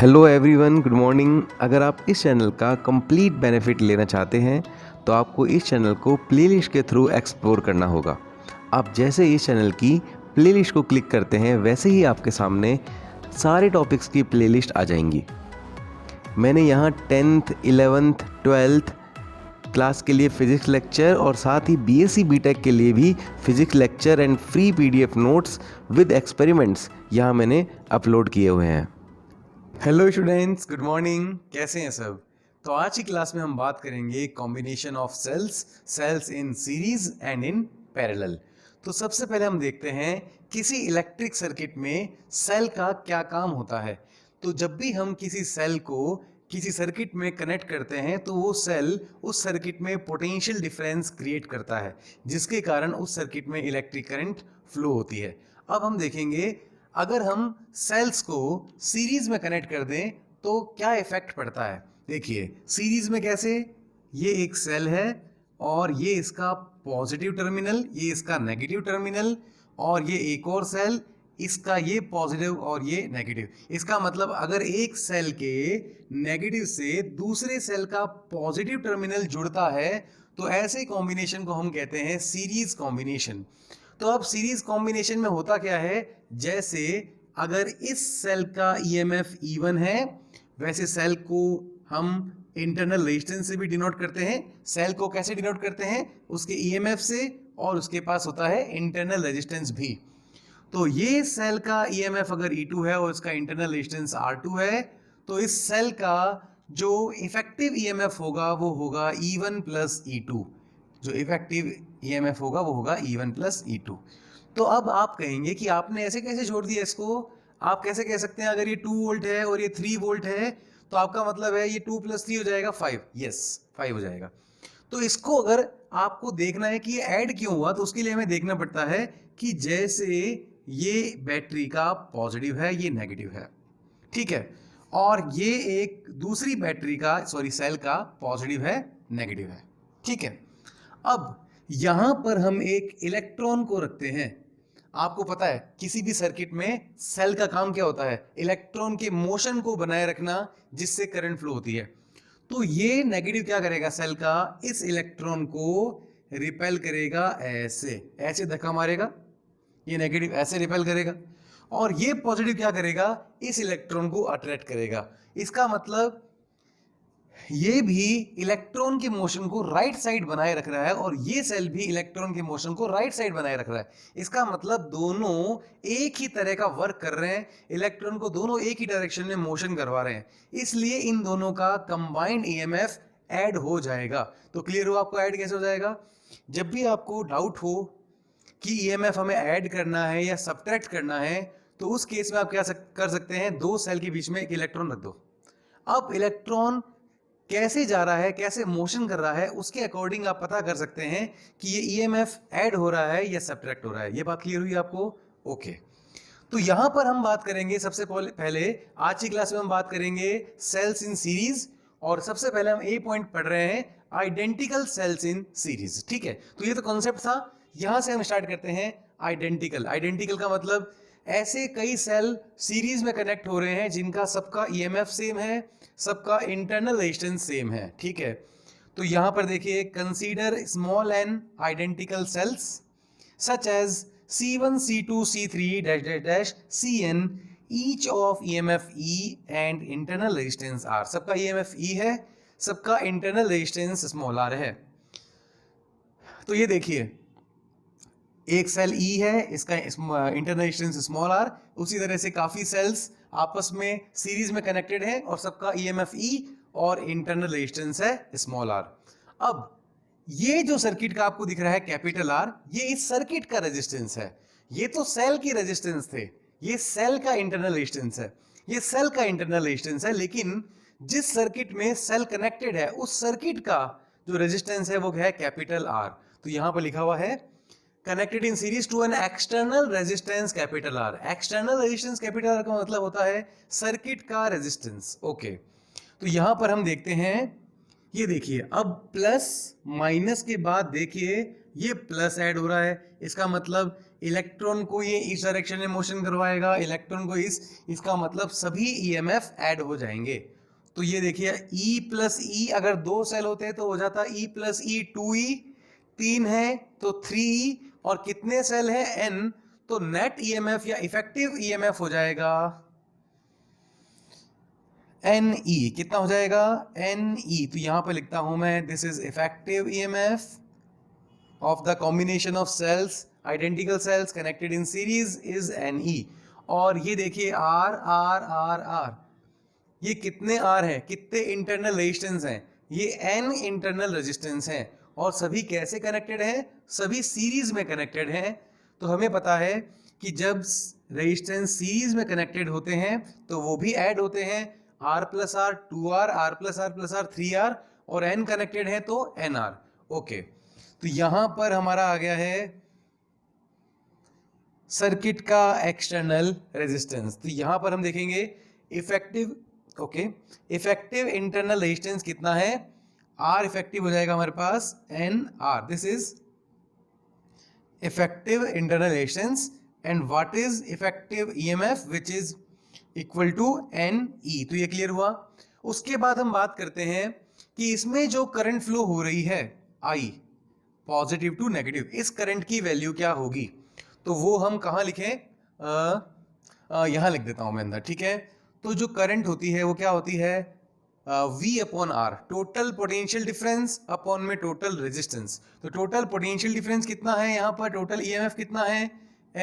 Hello everyone, good morning. अगर आप इस चैनल का कंप्लीट बेनिफिट लेना चाहते हैं तो आपको इस चैनल को प्लेलिस्ट के थ्रू एक्सप्लोर करना होगा। आप जैसे इस चैनल की प्लेलिस्ट को क्लिक करते हैं वैसे ही आपके सामने सारे टॉपिक्स की प्लेलिस्ट आ जाएंगी। मैंने यहाँ 10th, 11th, 12th क्लास के लिए फ़िज़िक्स लेक्चर और साथ ही बीएससी बीटेक के लिए भी physics lecture and free PDF notes with experiments यहाँ मैंने अपलोड किए हुए हैं। Hello students, good morning. कैसे हैं सब? तो आज की क्लास में हम बात करेंगे combination of cells in series and in parallel. तो सबसे पहले हम देखते हैं किसी इलेक्ट्रिक सर्किट में सेल का क्या काम होता है। तो जब भी हम किसी सेल को किसी सर्किट में कनेक्ट करते हैं तो वो सेल उस सर्किट में पोटेंशियल डिफरेंस क्रिएट करता है, जिसके कारण उस सर्किट में इलेक्ट्रिक करंट फ्लो होती है। अब हम देखेंगे अगर हम सेल्स को सीरीज में कनेक्ट कर दें तो क्या इफेक्ट पड़ता है। देखिए सीरीज में कैसे, ये एक सेल है और ये इसका पॉजिटिव टर्मिनल, ये इसका नेगेटिव टर्मिनल, और ये एक और सेल, इसका ये पॉजिटिव और ये नेगेटिव। इसका मतलब अगर एक सेल के नेगेटिव से दूसरे सेल का पॉजिटिव टर्मिनल जुड़ता है तो ऐसे कॉम्बिनेशन को हम कहते हैं सीरीज कॉम्बिनेशन। तो अब सीरीज कॉम्बिनेशन में होता क्या है, जैसे अगर इस सेल का ईएमएफ E1 है, वैसे सेल को हम इंटरनल रेजिस्टेंस से भी डिनोट करते हैं। सेल को कैसे डिनोट करते हैं? उसके ईएमएफ से, और उसके पास होता है इंटरनल रेजिस्टेंस भी। तो ये सेल का ईएमएफ अगर E2 है और इसका इंटरनल रेजिस्टेंस R2 है, तो इस सेल का जो इफेक्टिव ईएमएफ होगा वो होगा E1 प्लस E2। जो इफेक्टिव ईएमएफ होगा वो होगा E1 प्लस E2। तो अब आप कहेंगे कि आपने ऐसे कैसे जोड़ दिया इसको। आप कैसे कह सकते हैं अगर ये 2 वोल्ट है और ये 3 वोल्ट है तो आपका मतलब है ये 2 + 3 हो जाएगा 5। यस, 5 हो जाएगा। तो इसको अगर आपको देखना है कि ये ऐड क्यों हुआ तो उसके लिए हमें देखना पड़ता है कि जैसे ये बैटरी का पॉजिटिव है, ये नेगेटिव है, ठीक है, और ये एक दूसरी बैटरी का सेल का पॉजिटिव है, नेगेटिव है, ठीक है। अब यहां पर हम एक इलेक्ट्रॉन को रखते हैं। आपको पता है किसी भी सर्किट में सेल का काम क्या होता है? इलेक्ट्रॉन के मोशन को बनाए रखना, जिससे करंट फ्लो होती है। तो ये नेगेटिव क्या करेगा? सेल का इस इलेक्ट्रॉन को रिपेल करेगा, ऐसे धक्का मारेगा, ये नेगेटिव ऐसे रिपेल करेगा, और ये पॉजिटिव क्या करेगा? इस इलेक्ट्रॉन को अट्रैक्ट करेगा। इसका मतलब ये भी इलेक्ट्रॉन के मोशन को राइट साइड बनाए रख रहा है और ये सेल भी इलेक्ट्रॉन के मोशन को राइट साइड बनाए रख रहा है। इसका मतलब दोनों एक ही तरह का वर्क कर रहे हैं, इलेक्ट्रॉन को दोनों एक ही डायरेक्शन में मोशन करवा रहे हैं, इसलिए इन दोनों का कंबाइंड ईएमएफ ऐड हो जाएगा। तो क्लियर हो आपको ऐड कैसे हो जाएगा? जब भी आपको डाउट हो कि ईएमएफ हमें ऐड करना है या सब्ट्रैक्ट करना है तो उस केस में आप क्या कर सकते हैं, दो सेल के बीच में एक इलेक्ट्रॉन रख दो। अब इलेक्ट्रॉन कैसे जा रहा है, कैसे मोशन कर रहा है, उसके अकॉर्डिंग आप पता कर सकते हैं कि ये ईएमएफ ऐड हो रहा है या सब्ट्रैक्ट हो रहा है। ये बात क्लियर हुई आपको? ओके। तो यहां पर हम बात करेंगे सबसे पहले आज की क्लास में हम बात करेंगे सेल्स इन सीरीज, और सबसे पहले हम ए पॉइंट पढ़ रहे हैं आइडेंटिकल सेल्स इन सीरीज, ठीक है। तो ये तो कॉन्सेप्ट था, यहां से हम स्टार्ट करते हैं आइडेंटिकल। आइडेंटिकल का मतलब ऐसे कई सेल सीरीज में कनेक्ट हो रहे हैं जिनका सबका ईएमएफ सेम है, सबका इंटरनल रेजिस्टेंस सेम है, ठीक है। तो यहां पर देखिए, consider small n identical cells such as C1, C2, C3 dash dash dash Cn, each of EMF E and internal resistance R। सबका EMF E है, सबका इंटरनल रेजिस्टेंस स्मॉल r है। तो ये देखिए एक सेल E है, इसका इंटरनल रेजिस्टेंस स्मॉल r, उसी तरह से काफी सेल्स आपस में सीरीज में कनेक्टेड हैं और सबका EMF E और इंटरनल रेजिस्टेंस है स्मॉल r। अब ये जो सर्किट का आपको दिख रहा है कैपिटल R, ये इस सर्किट का रेजिस्टेंस है। ये तो सेल की रेजिस्टेंस थे, ये सेल का इंटरनल रेजिस्टेंस है, ये सेल का इंटरनल रेजिस्टेंस है, लेकिन जिस सर्किट में सेल कनेक्टेड है उस सर्किट का जो रेजिस्टेंस है वो है कैपिटल R। तो यहां पर लिखा हुआ है connected in series to an external resistance capital R। External resistance capital R का मतलब होता है सर्किट का रेजिस्टेंस। ओके, तो यहां पर हम देखते हैं, ये देखिए अब प्लस माइनस के बाद देखिए ये प्लस ऐड हो रहा है, इसका मतलब इलेक्ट्रॉन को ये इस डायरेक्शन में मोशन करवाएगा, इलेक्ट्रॉन को इसका मतलब सभी ईएमएफ ऐड हो जाएंगे। तो ये देखिए E प्लस ई, अगर 2 सेल होते हैं तो हो जाता E प्लस ई 2E, 3 है तो 3E, और कितने सेल है N, तो नेट ईएमएफ या इफेक्टिव ईएमएफ हो जाएगा NE। कितना हो जाएगा NE, तो यहां पर लिखता हूं मैं, this is effective EMF of the combination of cells, identical cells connected in series is Ne। और ये देखिए R R R R, ये कितने R हैं, कितने इंटरनल रेजिस्टेंस हैं, ये N इंटरनल रेजिस्टेंस हैं, और सभी कैसे कनेक्टेड हैं, सभी सीरीज में कनेक्टेड हैं। तो हमें पता है कि जब रेजिस्टेंस सीरीज में कनेक्टेड होते हैं तो वो भी ऐड होते हैं, R plus R 2R, R plus R plus R 3R, और N कनेक्टेड है तो NR। ओके, तो यहां पर हमारा आ गया है सर्किट का एक्सटर्नल रेजिस्टेंस। तो यहां पर हम देखेंगे effective, okay, effective internal resistance कितना है, R इफेक्टिव हो जाएगा हमारे पास NR, this is effective internal resistance, and what is effective EMF which is equal to NE। तो ये क्लियर हुआ। उसके बाद हम बात करते हैं कि इसमें जो करंट फ्लो हो रही है I, पॉजिटिव टू नेगेटिव, इस करंट की वैल्यू क्या होगी, तो वो हम कहाँ लिखें, यहाँ लिख देता हूँ मैं अंदर, ठीक है। तो जो करंट होती है वो क्या होती है, V upon R, total potential difference upon में टोटल रेजिस्टेंस। तो टोटल पोटेंशियल डिफरेंस कितना है यहाँ पर, टोटल EMF कितना है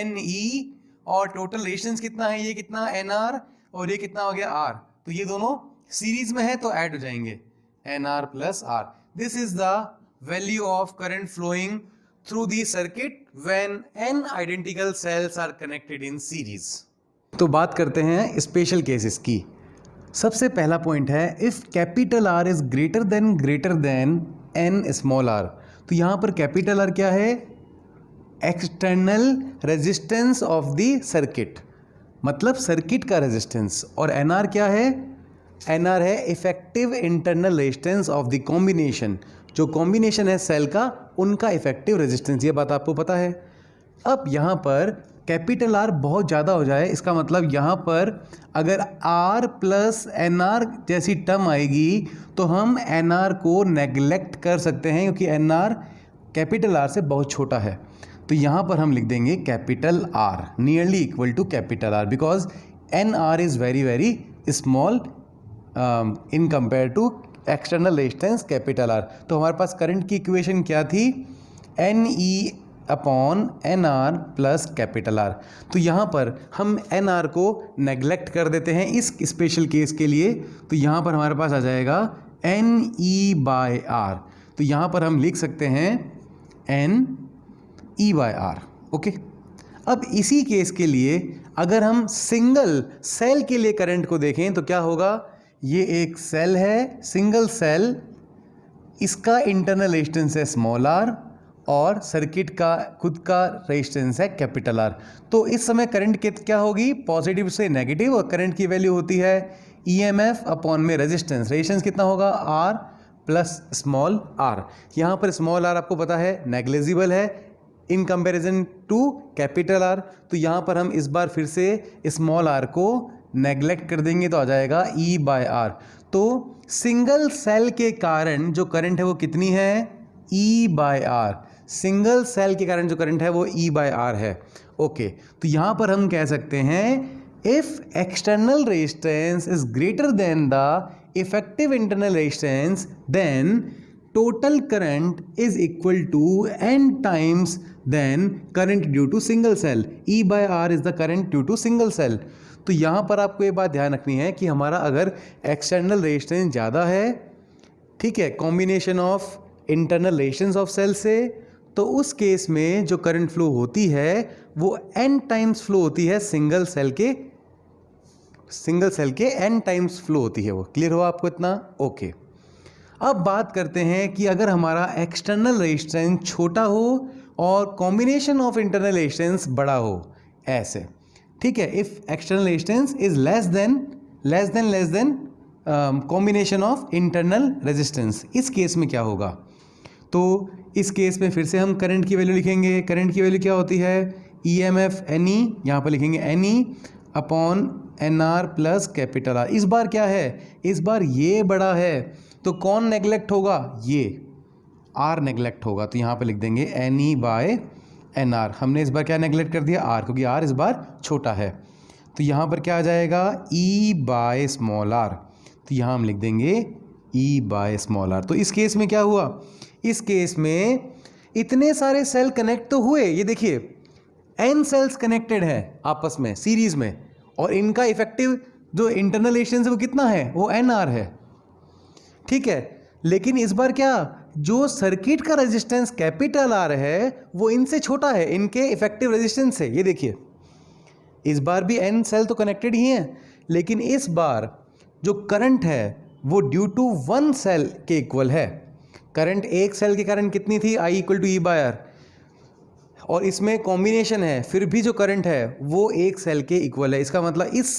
NE, और टोटल रेजिस्टेंस कितना है, ये कितना NR, और ये कितना हो गया R। तो ये दोनों सीरीज में है तो ऐड हो जाएंगे NR plus R। This is the value of current flowing through the circuit when n identical cells are connected in series। तो बात करते हैं स्पेशल केसेस की। सबसे पहला पॉइंट है, if capital R is greater then n small r। तो यहाँ पर कैपिटल R क्या है, external resistance of the circuit, मतलब सर्किट का रेजिस्टेंस, और NR क्या है, NR है effective internal resistance of the combination, जो कॉम्बिनेशन है सेल का उनका इफेक्टिव रेजिस्टेंस। ये बात आपको पता है। अब यहाँ पर कैपिटल R बहुत ज़्यादा हो जाए, इसका मतलब यहाँ पर अगर R प्लस NR जैसी टर्म आएगी तो हम NR को नेग्लेक्ट कर सकते हैं, क्योंकि NR कैपिटल R से बहुत छोटा है। तो यहाँ पर हम लिख देंगे capital R nearly equal to capital R, because NR is very small in compare to external resistance capital R। तो हमारे पास करंट की इक्वेशन क्या थी, NE upon NR plus capital R। तो यहाँ पर हम NR को नेग्लेक्ट कर देते हैं इस स्पेशल केस के लिए, तो यहाँ पर हमारे पास आ जाएगा NE बाय R। तो यहाँ पर हम लिख सकते हैं NE बाय R। ओके, अब इसी केस के लिए अगर हम सिंगल सेल के लिए करंट को देखें तो क्या होगा, ये एक सेल है, सिंगल सेल, इसका इंटरनल रेजिस्टेंस है स्मॉल r और सर्किट का खुद का रेजिस्टेंस है कैपिटल R। तो इस समय करंट क्या होगी, पॉजिटिव से नेगेटिव, और करंट की वैल्यू होती है EMF अपॉन में रेजिस्टेंस। रेजिस्टेंस कितना होगा, R प्लस स्मॉल r। यहाँ पर स्मॉल r आपको पता है नेग्लिजिबल है in comparison to capital R। तो यहाँ पर हम इस बार फिर से स्मॉल r को नेग्लेक्ट कर देंगे तो आ जाएगा E बाय R। तो सिंगल सेल के कारण जो करंट है वो कितनी है, E by R। Single cell के कारण जो करंट है वो E बाय R है। ओके, तो यहाँ पर हम कह सकते हैं if external resistance is greater than the effective internal resistance then total current is equal to n times then current due to single cell. E by R is the current due to single cell. तो यहाँ पर आपको ये बात ध्यान रखनी है कि हमारा अगर एक्सटर्नल रेजिस्टेंस ज़्यादा है, ठीक है, combination of internal resistance of cell से, तो उस केस में जो करंट फ्लो होती है वो n टाइम्स फ्लो होती है सिंगल सेल के n टाइम्स फ्लो होती है वो। क्लियर हुआ आपको इतना? ओके, अब बात करते हैं कि अगर हमारा एक्सटर्नल रेजिस्टेंस छोटा हो और कॉम्बिनेशन ऑफ इंटरनल रेजिस्टेंस बड़ा हो, ऐसे, ठीक है, if external resistance is less than combination of internal resistance, इस केस में क्या होगा? तो इस केस में फिर से हम करंट की वैल्यू लिखेंगे। करंट की वैल्यू क्या होती है, EMF NE, यहाँ पर लिखेंगे NE upon NR plus capital R। इस बार क्या है, इस बार ये बड़ा है, तो कौन नेगलेक्ट होगा, ये R नेगलेक्ट होगा। तो यहाँ पे लिख देंगे NE बाय NR। हमने इस बार क्या नेगलेक्ट कर दिया, R, क्योंकि R इस बार छोटा है। तो यहाँ पर क्या आ जाएगा, E बाय स्मॉल r। तो यहाँ हम लिख देंगे E बाय स्मॉल r। तो इस केस में क्या हुआ, इस केस में इतने सारे सेल कनेक्ट तो हुए, ये देखिए n सेल्स कनेक्टेड है आपस में सीरीज में, और इनका इफेक्टिव जो इंटरनल रेजिस्टेंस है वो कितना है, वो NR है, ठीक है। लेकिन इस बार क्या, जो सर्किट का रेजिस्टेंस कैपिटल R है वो इनसे छोटा है, इनके इफेक्टिव रेजिस्टेंस से। ये देखिए इस बार भी n सेल तो कनेक्टेड ही हैं, लेकिन इस बार जो करंट है वो ड्यू टू वन सेल के इक्वल है। करंट एक सेल की करंट कितनी थी, I equal to E by R, और इसमें कॉम्बिनेशन है, फिर भी जो करंट है वो एक सेल के इक्वल है। इसका मतलब इस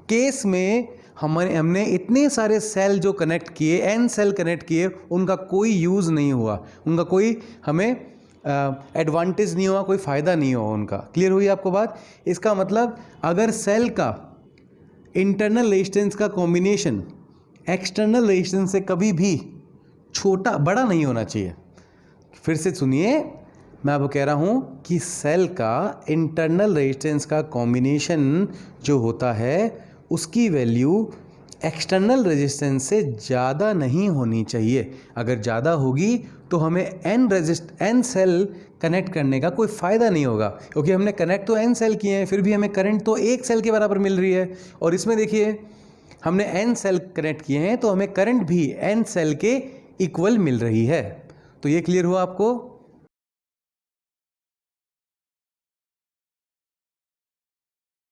केस में हमने इतने सारे सेल जो कनेक्ट किए, n सेल कनेक्ट किए, उनका कोई यूज़ नहीं हुआ, उनका कोई हमें एडवांटेज नहीं हुआ, कोई फ़ायदा नहीं हुआ उनका। क्लियर हुई आपको बात। इसका मतलब अगर सेल का इंटरनल रेजिस्टेंस का कॉम्बिनेशन एक्सटर्नल रेजिस्टेंस से कभी भी छोटा बड़ा नहीं होना चाहिए। फिर से सुनिए, मैं आपको कह रहा हूँ कि सेल का इंटरनल रेजिस्टेंस का कॉम्बिनेशन जो होता है उसकी वैल्यू एक्सटर्नल रेजिस्टेंस से ज़्यादा नहीं होनी चाहिए। अगर ज़्यादा होगी तो हमें n सेल कनेक्ट करने का कोई फ़ायदा नहीं होगा, क्योंकि हमने कनेक्ट तो n सेल किए हैं, फिर भी हमें करंट तो एक सेल के बराबर मिल रही है। और इसमें देखिए हमने n सेल कनेक्ट किए हैं तो हमें करंट भी n सेल के इक्वल मिल रही है। तो ये क्लियर हुआ आपको।